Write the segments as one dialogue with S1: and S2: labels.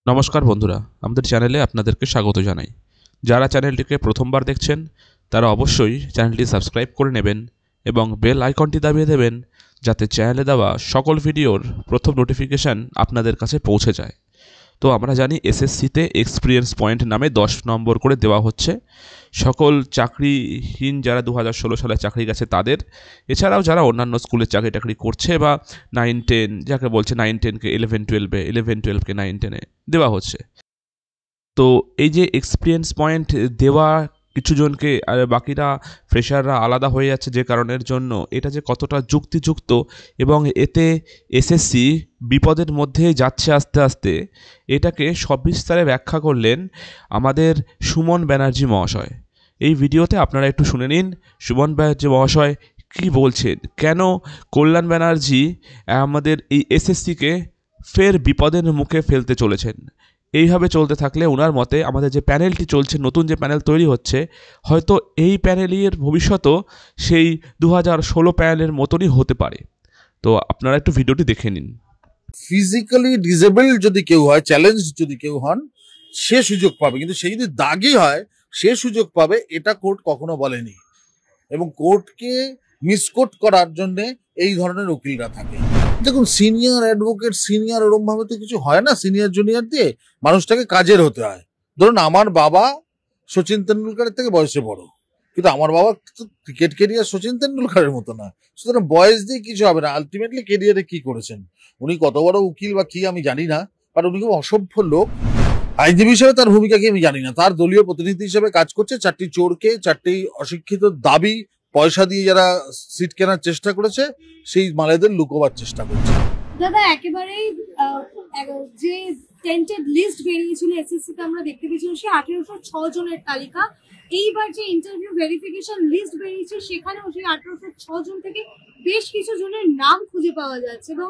S1: নমস্কার বন্ধুরা, আমাদের চ্যানেলে আপনাদেরকে স্বাগত জানাই। যারা চ্যানেলটিকে প্রথমবার দেখছেন তারা অবশ্যই চ্যানেলটি সাবস্ক্রাইব করে নেবেন এবং বেল আইকনটি দাবিয়ে দেবেন, যাতে চ্যানেলে দেওয়া সকল ভিডিওর প্রথম নোটিফিকেশান আপনাদের কাছে পৌঁছে যায়। তো আমরা জানি এসএসসিতে এক্সপিরিয়েন্স পয়েন্ট নামে 10 নম্বর করে দেওয়া হচ্ছে সকল চাকরিহীন যারা 2016 সালে চাকরি গেছে তাদের, এছাড়াও যারা অন্যান্য স্কুলে চাকরি টাকরি করছে বা 9-10 যাকে বলছে 9-10কে 11-12-এ, 11-12কে 9-10-এ দেওয়া হচ্ছে। তো এই যে এক্সপিরিয়েন্স পয়েন্ট দেওয়া কিছুজনকে আর বাকিরা ফ্রেশাররা আলাদা হয়ে যাচ্ছে যে কারণের জন্য, এটা যে কতটা যুক্তিযুক্ত এবং এতে এসএসসি বিপদের মধ্যে যাচ্ছে আস্তে আস্তে, এটাকে সবিস্তারে ব্যাখ্যা করলেন আমাদের সুমন ব্যানার্জি মহাশয়। এই ভিডিওতে আপনারা একটু শুনে নিন সুমন ব্যানার্জি মহাশয় কী বলছেন, কেন কল্যাণ ব্যানার্জি আমাদের এই এসএসসিকে ফের বিপদের মুখে ফেলতে চলেছেন। এইভাবে চলতে থাকলে ওনার মতে আমাদের যে প্যানেলটি চলছে, নতুন যে প্যানেল তৈরি হচ্ছে, হয়তো এই প্যানেলের ভবিষ্যৎও সেই 2016 প্যানেলের মতনই হতে পারে। তো আপনারা একটু ভিডিওটি দেখে নিন।
S2: ফিজিক্যালি ডিসেবল যদি কেউ হয়, চ্যালেঞ্জ যদি কেউ হন, সে সুযোগ পাবে, কিন্তু সে যদি দাগি হয় সে সুযোগ পাবে, এটা কোর্ট কখনো বলেনি। এবং কোর্টকে মিসকোট করার জন্য এই ধরনের উকিলরা থাকে। দেখুন, সিনিয়র অ্যাডভোকেট সিনিয়র ওরম ভাবে তো কিছু হয় না। সিনিয়র জুনিয়র দিয়ে মানুষটাকে কাজের হতে হয়। ধরুন, আমার বাবা সচিন তেন্ডুলকারের থেকে বয়সে বড়, কিন্তু আমার বাবা ক্রিকেট কেরিয়ার সচিন তেন্ডুলকারের মতো না। সুতরাং বয়স দিয়ে কিছু হবে না। আলটিমেটলি কেরিয়ারে কি করেছেন, উনি কত বড় উকিল বা কি আমি জানি না, কারণ উনি খুব অসভ্য লোক। আইনজীবী হিসেবে তার ভূমিকা কি আমি জানি না। তার দলীয় প্রতিনিধি হিসেবে কাজ করছে। 4টি চোরকে, 4টি অশিক্ষিত দাবি পয়সা দিয়ে যারা সিট কেনার চেষ্টা করেছে, সেই মালেদের লুকোবার চেষ্টা করছে।
S3: দাদা, একেবারেই যে টেন্টেড লিস্ট বেরিয়েছিল এসএসসিতে আমরা দেখতে পেয়েছিলাম, সে 1806 জনের তালিকা। এইবার যে ইন্টারভিউ ভেরিফিকেশন লিস্ট বেরিয়েছে সেখানেও সেই 1806 জন থেকে বেশ কিছু জনের নাম খুঁজে পাওয়া যাচ্ছে, এবং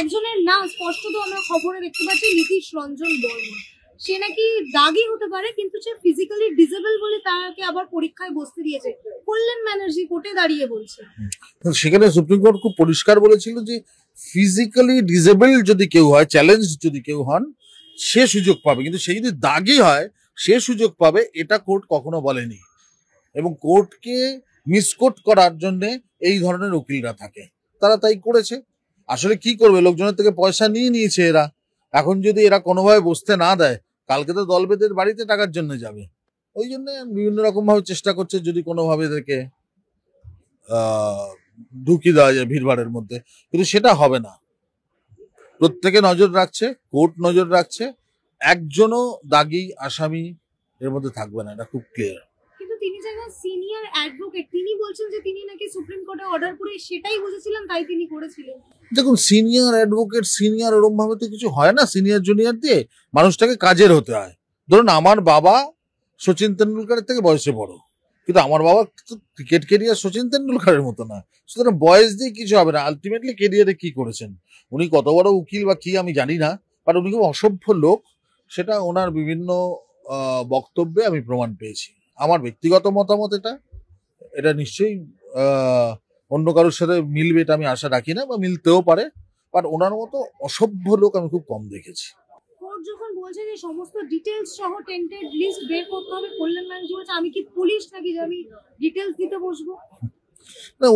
S3: একজনের নাম স্পষ্টত আমরা খবরে দেখতে পাচ্ছি, নীতিশ রঞ্জন বর্মা। সে নাকি দাগি হতে পারে, কিন্তু সে ফিজিক্যালি ডিসেবল বলে তাকে আবার পরীক্ষায় বসতে দিয়েছে। কল্যাণ ব্যানার্জি কোর্টে দাঁড়িয়ে বলছে,
S2: সেখানে সুপ্রিম কোর্ট খুব পরিষ্কার বলেছিল যে ফিজিক্যালি ডিসেবল যদি কেউ হয়, চ্যালেঞ্জ যদি কেউ হন, সে সুযোগ পাবে, কিন্তু সে যদি দাগি হয় সে সুযোগ পাবে, এটা কোর্ট কখনো বলেনি। এবং কোর্টকে মিসকোট করার জন্য এই ধরনের উকিলরা থাকে, তারা তাই করেছে। আসলে কি করবে, লোকজনের থেকে পয়সা নিয়ে নিয়েছে এরা। এখন যদি এরা কোনোভাবে বসতে না দেয়, কালকে তো দলবেদের বাড়িতে টাকার জন্য যাবে। ওই জন্য বিভিন্ন রকম ভাবে চেষ্টা করছে যদি কোনোভাবে এদেরকে ঢুকিয়ে দেওয়া যায় ভিড়ভাড়ের মধ্যে, কিন্তু সেটা হবে না। প্রত্যেকে নজর রাখছে, কোর্ট নজর রাখছে, একজনও দাগি আসামি এর মধ্যে থাকবে না, এটা খুব ক্লিয়ার।
S3: কিন্তু তিনি যখন সিনিয়র অ্যাডভোকেট, তিনি বলছেন যে তিনি নাকি সুপ্রিম কোর্টে অর্ডার করে সেটাই বুঝেছিলেন, তাই তিনি করেছিলেন।
S2: দেখুন, সিনিয়র অ্যাডভোকেট সিনিয়র ওরম ভাবে তো কিছু হয় না। সিনিয়র জুনিয়র দিয়ে মানুষটাকে কাজের হতে হয়। ধরুন, আমার বাবা সচিন তেন্ডুলকারের থেকে বয়সে বড়, কিন্তু আমার বাবা ক্রিকেট কেরিয়ার সচিন তেন্ডুলকারের মতো না। সুতরাং বয়স দিয়ে কিছু হবে না। আলটিমেটলি কেরিয়ারে কি করেছেন, উনি কত বড় উকিল বা কি আমি জানি না, কারণ উনি খুব অসভ্য লোক। সেটা ওনার বিভিন্ন বক্তব্যে আমি প্রমাণ পেয়েছি। আমার ব্যক্তিগত মতামত, এটা নিশ্চয়ই অন্য কারোর সাথে মিলবে এটা আমি আশা রাখি না, বা মিলতেও পারে, বাট ওনার মতো অসভ্য লোক আমি খুব কম দেখেছি।
S3: কোর্ট যখন বলছে যে সমস্ত ডিটেইলস সহ টেন্টেড লিস্ট বের করতে হবে, কল্যাণ ব্যানার্জি বলছে আমি কি পুলিশ নাকি যে আমি ডিটেইলস দিতে বসবো?
S2: না,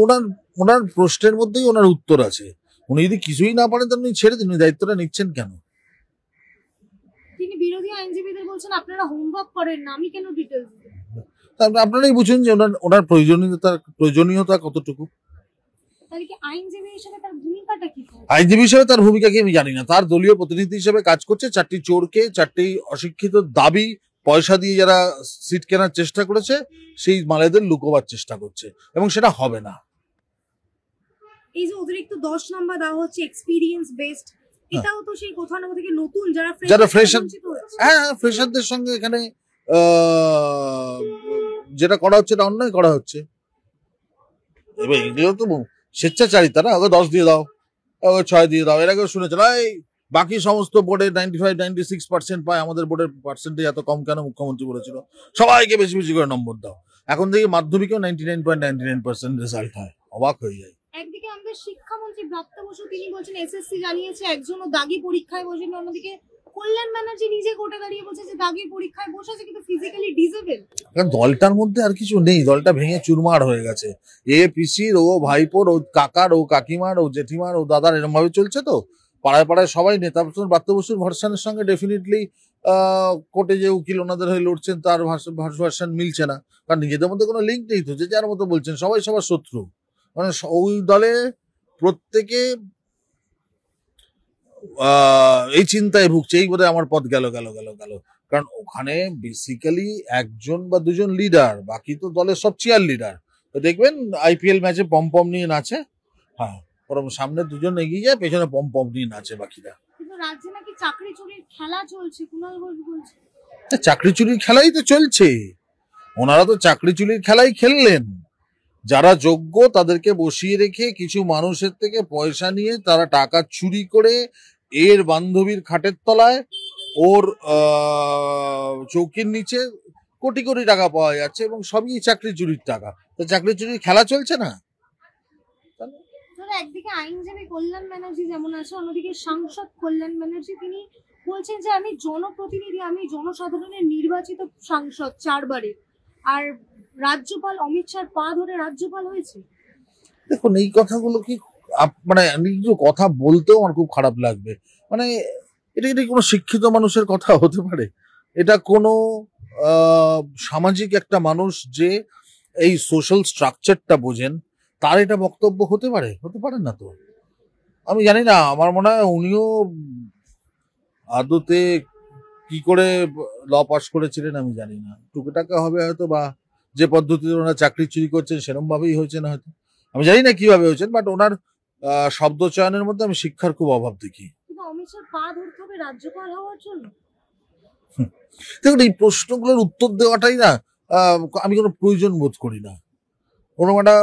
S2: ওনার প্রশ্নের মধ্যেই ওনার উত্তর আছে। উনি যদি কিছুই না পারেন তাহলে উনি ছেড়ে দিন। উনি দায়িত্বটা নিচ্ছেন কেন?
S3: তিনি বিরোধী আইনজীবীদের বলছেন আপনারা হোমওয়ার্ক করেন না, আমি কেন ডিটেইলস দেব?
S2: আপনারাই বুঝুন যে ওনার প্রয়োজনীয়তা কতটুকু।
S3: তাহলে কি আইনজীবী হিসেবে তার ভূমিকাটা কি?
S2: আইনজীবী হিসেবে তার ভূমিকা কি আমি জানি না। তার দলীয় প্রতিনিধি হিসেবে কাজ করছে। 4টি চোরকে, 4টি অশিক্ষিত দাবি পয়সা দিয়ে যারা সিট কেনার চেষ্টা করেছে, সেই মালেদের লুকোবার চেষ্টা করছে, এবং সেটা হবে না।
S3: এই যে অতিরিক্ত 10 নাম্বার দেওয়া হচ্ছে এক্সপেরিয়েন্স বেসড, এটাও তো সেই কোথাও না কোথাও থেকে নতুন যারা
S2: ফ্রেশার, হ্যাঁ, ফ্রেশারদের সঙ্গে এখানে যেটা করা হচ্ছে এটা অন্যায় করা হচ্ছে। এবার এগুলো তো স্বেচ্ছাচারিতা না। ওকে 10 দিয়ে দাও, ওকে 6 দিয়ে দাও। এর আগে শুনেছিল এই বাকি সমস্ত বোর্ডে 95-96% পায়, আমাদের বোর্ডের পার্সেন্টেজ এত কম কেন? মুখ্যমন্ত্রী বলেছিল সবাইকে বেশি বেশি করে নম্বর দাও। এখন থেকে মাধ্যমিকেও 99.99% রেজাল্ট হয়, অবাক হয়ে যায়।
S3: একদিকে আমাদের শিক্ষামন্ত্রী ব্রাত্য বসু তিনি বলছেন এসএসসি জানিয়েছে একজনও দাগি পরীক্ষায় বসেনি, অন্যদিকে কল্যাণ ব্যানার্জি নিজে কোর্টে দাঁড়িয়ে বলছে যে দাগির পরীক্ষায় বসেছে কিন্তু ফিজিক্যালি ডিসেবল।
S2: কারণ দলটার মধ্যে আর কিছু নেই, দলটা ভেঙে চুরমার হয়ে গেছে। এ পিসির, ও ভাইপোর, ও কাকার, ও কাকিমার, ও জেঠিমার, ও দাদার, এরকম ভাবে চলছে। তো পাড়ায় পাড়ায় সবাই নেতা। ব্রাত্য বসুর ভার্সনের সঙ্গে ডেফিনেটলি কোর্টে যে উকিল ওনাদের হয়ে লড়ছেন তার ভার্সন মিলছে না, কারণ নিজেদের মধ্যে কোনো লিঙ্ক নেই। তো যে যার মতো বলছেন, সবাই সবার শত্রু। মানে ওই দলে প্রত্যেকে এই চিন্তায় ভুগছে, এই বোধহয় আমার পথ গেল গেল গেল গেল। কারণ ওখানে বেসিক্যালি একজন বা দুজন লিডার, বাকি তো দলের সব চেয়ার লিডার। তো দেখবেন আইপিএল ম্যাচে পম পম নিয়ে নাচে, হ্যাঁ, ওরকম সামনে দুজন এগিয়ে যায়, পেছনে পম পম নিয়ে নাচে বাকিরা।
S3: কিন্তু রাজ্যে নাকি চাকরি চুরির খেলা চলছে, কুণাল ঘোষ বলছে।
S2: চাকরি চুরির খেলাই তো চলছে, ওনারা তো চাকরি চুরির খেলাই খেললেন। যারা যোগ্য তাদেরকে বসিয়ে রেখে কিছু মানুষের থেকে পয়সা নিয়ে তারা টাকা চুরি করে এর বান্ধবীর খাটের তলায়, ওর চৌকির নিচে কোটি কোটি টাকা পাওয়া যাচ্ছে, এবং সবই চাকরি চুরির টাকা। তো চাকরি চুরির খেলা চলছে না।
S3: একদিকে আইনজীবী কল্যাণ ব্যানার্জি যেমন আছে, অন্যদিকে সাংসদ কল্যাণ ব্যানার্জি তিনি বলছেন যে আমি জনপ্রতিনিধি, আমি জনসাধারণের নির্বাচিত সাংসদ 4 বারে, আর রাজ্যপাল অমিত শাহর পা ধরে রাজ্যপাল হয়েছে।
S2: দেখুন এই কথাগুলো কি মানে কথা বলতেও আমার খুব খারাপ লাগবে। মানে এটা কি কোনো শিক্ষিত মানুষের কথা হতে পারে? এটা কোনো সামাজিক একটা মানুষ যে এই সোশ্যাল স্ট্রাকচারটা বোঝেন তার এটা বক্তব্য হতে পারে? হতে পারে না তো। আমি জানি না, আমার মনে হয় উনিও আদতে কি করে ল পাস করেছিলেন আমি জানি না। টুকিটাকা হবে হয়তো, বা যে পদ্ধতিতে ওনারা চাকরি চুরি করছেন সেরকম ভাবেই হয়েছেন হয়তো, আমি জানি না কিভাবে হয়েছেন। বাট ওনার শব্দ চয়নের মধ্যে আমি শিক্ষার খুব অভাব দেখি।
S3: কিন্তু অমিত শাহ পা ধরতে হবে রাজ্যপাল হওয়ার জন্য।
S2: দেখুন এই প্রশ্নগুলোর উত্তর দেওয়াটাই না আমি কোনো প্রয়োজন বোধ করি না। কোনো একটা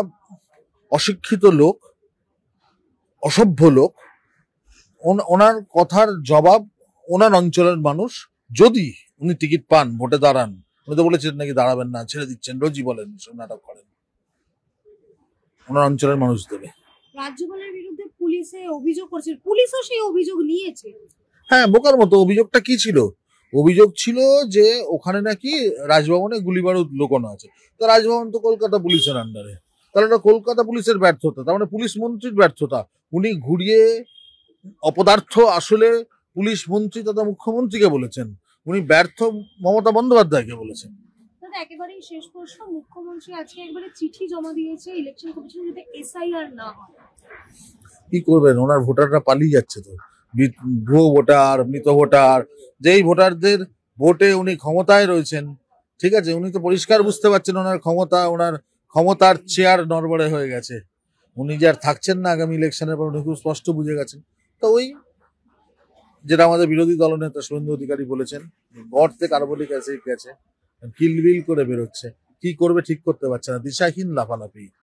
S2: অশিক্ষিত লোক, অসভ্য লোক, ওনার কথার জবাব ওনার অঞ্চলের মানুষ, যদি উনি টিকিট পান, ভোটে দাঁড়ান, উনি তো বলেছেন নাকি দাঁড়াবেন না, ছেড়ে দিচ্ছেন, রোজই বলেন, নাটক করেন, ওনার অঞ্চলের মানুষ দেবে।
S3: রাজ্যপালের বিরুদ্ধে পুলিশে অভিযোগ করছে, পুলিশও সেই অভিযোগ নিয়েছে।
S2: হ্যাঁ, বোকার মতো। অভিযোগটা কি ছিল? অভিযোগ ছিল যে ওখানে নাকি রাজভবনে গুলি বারুদ লুকোনো আছে। তো রাজভবন তো কলকাতা পুলিশের আন্ডারে, তাহলে ওটা কলকাতা পুলিশের ব্যর্থতা, তার মানে পুলিশ মন্ত্রীর ব্যর্থতা। উনি ঘুরিয়ে অপদার্থ আসলে পুলিশ মন্ত্রী তথা মুখ্যমন্ত্রীকে বলেছেন, উনি ব্যর্থ মমতা বন্দ্যোপাধ্যায়কে বলেছেন।
S3: একেবারেই শেষ প্রশ্ন, মুখ্যমন্ত্রী আজকে একবারে চিঠি জমা দিয়েছে ইলেকশন কমিশন যাতে এসআইআর না হয়।
S2: কি করবেন, ওনার ভোটাররা পালিয়ে যাচ্ছে তো, ভুয়ো ভোটার, মৃত ভোটার। যেই ভোটারদের ভোটে উনি ক্ষমতায় রয়েছেন, ঠিক আছে, উনি তো পরিষ্কার বুঝতে পারছেন ওনার ক্ষমতার চেয়ার নড়বড়ে হয়ে গেছে, উনি যে আর থাকছেন না আগামী ইলেকশনের পর, উনি খুব স্পষ্ট বুঝে গেছেন। তো ওই যেটা আমাদের বিরোধী দলনেতা শুভেন্দু অধিকারী বলেছেন, গর্তে কার্বলিক অ্যাসিড গেছে, কিলবিল করে বেরোচ্ছে, কি করবে ঠিক করতে পারছে না, দিশাহীন লাফালাফি।